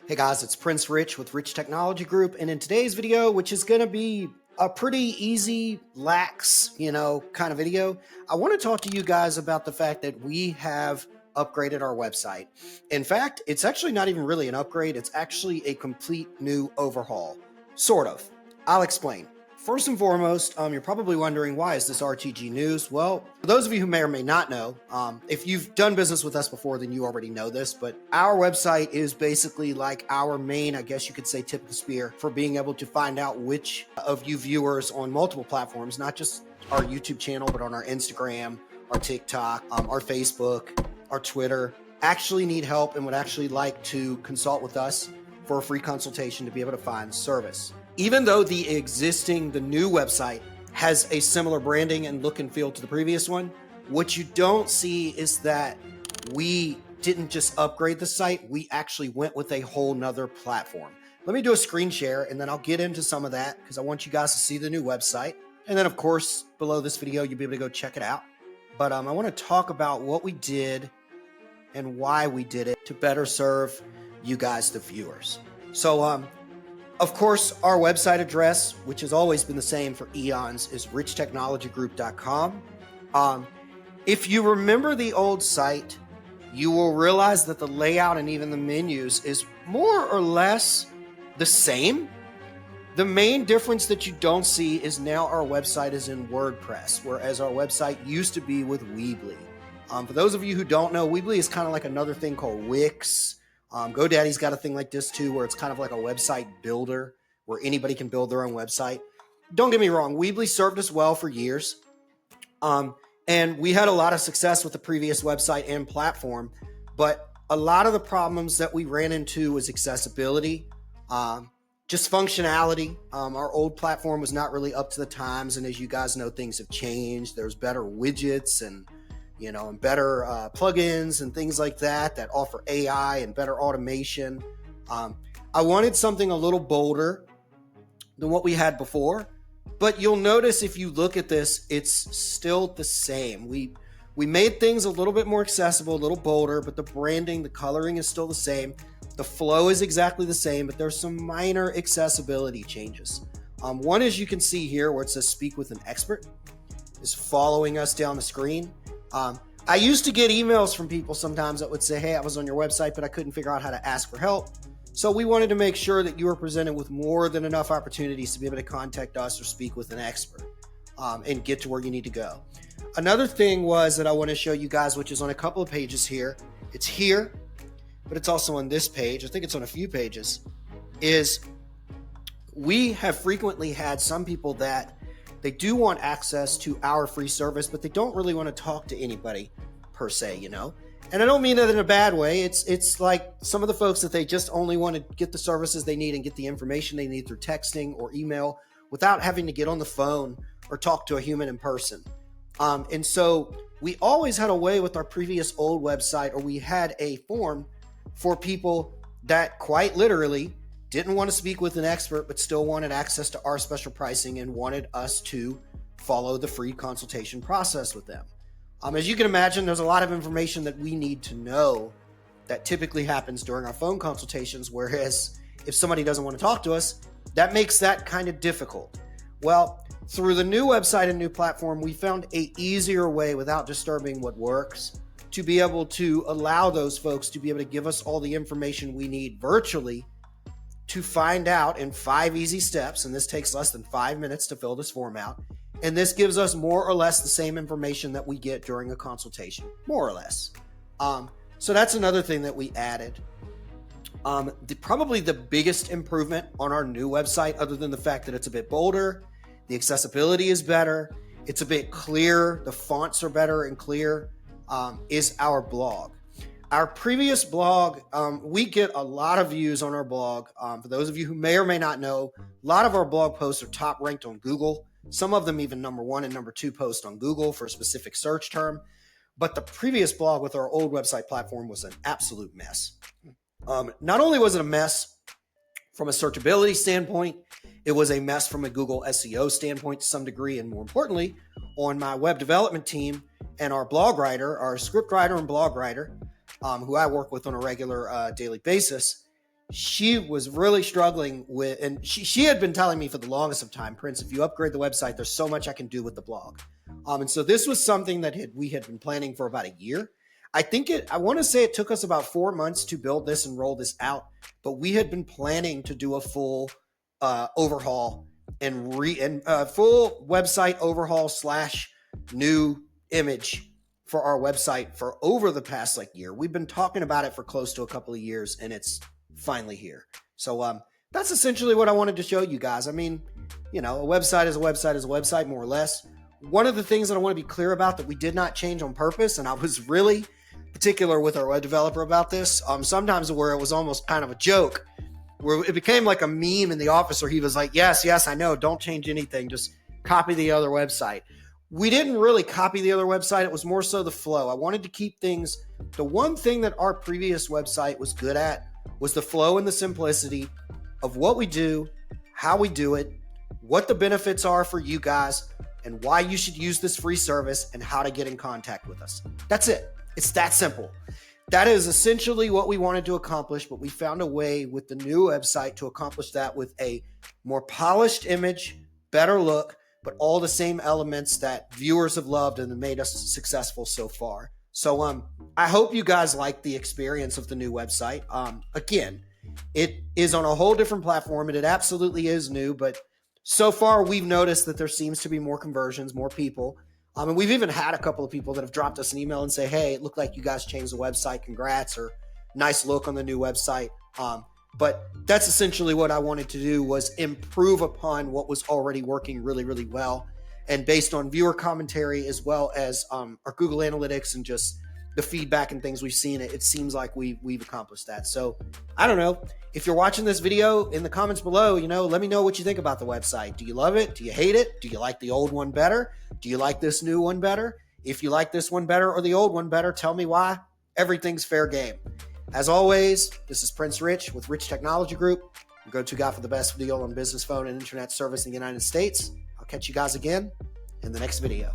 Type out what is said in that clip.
Hey guys, it's Prince Rich with Rich Technology Group, and in today's video, which is going to be a pretty easy, lax, kind of video, I want to talk to you guys about the fact that we have upgraded our website. In fact, it's actually not even really an upgrade, it's actually a complete new overhaul. Sort of. I'll explain. First and foremost, you're probably wondering, why is this RTG news? Well, for those of you who may or may not know, if you've done business with us before, then you already know this, but our website is basically like our main, I guess you could say, tip of the spear for being able to find out which of you viewers on multiple platforms, not just our YouTube channel, but on our Instagram, our TikTok, our Facebook, our Twitter, actually need help and would actually like to consult with us for a free consultation to be able to find service. Even though the new website has a similar branding and look and feel to the previous one, what you don't see is that we didn't just upgrade the site, we actually went with a whole nother platform. Let me do a screen share and then I'll get into some of that because I want you guys to see the new website. And then of course, below this video, you'll be able to go check it out. But I want to talk about what we did and why we did it to better serve you guys, the viewers. So, of course, our website address, which has always been the same for eons, is richtechnologygroup.com. If you remember the old site, you will realize that the layout and even the menus is more or less the same. The main difference that you don't see is now our website is in WordPress, whereas our website used to be with Weebly. For those of you who don't know, Weebly is kind of like another thing called Wix. GoDaddy's got a thing like this too, where it's kind of like a website builder where anybody can build their own website. Don't get me wrong, Weebly served us well for years. And we had a lot of success with the previous website and platform, but a lot of the problems that we ran into was accessibility, just functionality. Our old platform was not really up to the times. And as you guys know, things have changed. There's better widgets and better plugins and things like that offer AI and better automation. I wanted something a little bolder than what we had before, but you'll notice if you look at this, it's still the same. We made things a little bit more accessible, a little bolder, but the branding, the coloring is still the same. The flow is exactly the same, but there's some minor accessibility changes. One, as you can see here, where it says speak with an expert, is following us down the screen. I used to get emails from people sometimes that would say, hey, I was on your website, but I couldn't figure out how to ask for help. So we wanted to make sure that you were presented with more than enough opportunities to be able to contact us or speak with an expert and get to where you need to go. Another thing was that I want to show you guys, which is on a couple of pages here. It's here, but it's also on this page. I think it's on a few pages. Is we have frequently had some people that they do want access to our free service, but they don't really want to talk to anybody per se, And I don't mean that in a bad way. It's like some of the folks that they just only want to get the services they need and get the information they need through texting or email without having to get on the phone or talk to a human in person. And so we always had a way with our previous old website, or we had a form for people that quite literally didn't want to speak with an expert, but still wanted access to our special pricing and wanted us to follow the free consultation process with them. As you can imagine, there's a lot of information that we need to know that typically happens during our phone consultations, whereas if somebody doesn't want to talk to us, that makes that kind of difficult. Well, through the new website and new platform, we found an easier way without disturbing what works to be able to allow those folks to be able to give us all the information we need virtually to find out in 5 easy steps, and this takes less than 5 minutes to fill this form out. And this gives us more or less the same information that we get during a consultation, more or less. So that's another thing that we added. Probably the biggest improvement on our new website, other than the fact that it's a bit bolder, the accessibility is better, it's a bit clearer, the fonts are better and clear, is our blog. Our previous blog, we get a lot of views on our blog. For those of you who may or may not know, a lot of our blog posts are top ranked on Google. Some of them even number 1 and number 2 post on Google for a specific search term. But the previous blog with our old website platform was an absolute mess. Not only was it a mess from a searchability standpoint, it was a mess from a Google SEO standpoint to some degree. And more importantly, on my web development team and our blog writer, our script writer and blog writer, who I work with on a regular daily basis, she was really struggling with, and she had been telling me for the longest of time, Prince, if you upgrade the website, there's so much I can do with the blog. And so this was something that we had been planning for about a year. I want to say it took us about 4 months to build this and roll this out, but we had been planning to do a full overhaul and full website overhaul / new image for our website for over the past year. We've been talking about it for close to a couple of years, and it's finally here. So that's essentially what I wanted to show you guys. I mean, a website is a website, more or less. One of the things that I want to be clear about that we did not change on purpose, and I was really particular with our web developer about this, sometimes where it was almost kind of a joke, where it became like a meme in the office where he was like, yes, I know, don't change anything, just copy the other website. We didn't really copy the other website. It was more so the flow. I wanted to keep things. The one thing that our previous website was good at was the flow and the simplicity of what we do, how we do it, what the benefits are for you guys, and why you should use this free service, and how to get in contact with us. That's it. It's that simple. That is essentially what we wanted to accomplish, but we found a way with the new website to accomplish that with a more polished image, better look, but all the same elements that viewers have loved and have made us successful so far. So I hope you guys like the experience of the new website. Again, it is on a whole different platform, and it absolutely is new, but so far we've noticed that there seems to be more conversions, more people. And we've even had a couple of people that have dropped us an email and say, hey, it looked like you guys changed the website. Congrats, or nice look on the new website. But that's essentially what I wanted to do, was improve upon what was already working really, really well. And based on viewer commentary, as well as our Google Analytics and just the feedback and things we've seen, it seems like we've accomplished that. So I don't know. If you're watching this video, in the comments below, let me know what you think about the website. Do you love it? Do you hate it? Do you like the old one better? Do you like this new one better? If you like this one better or the old one better, tell me why. Everything's fair game. As always, this is Prince Rich with Rich Technology Group, your go-to guy for the best deal on business phone and internet service in the United States. I'll catch you guys again in the next video.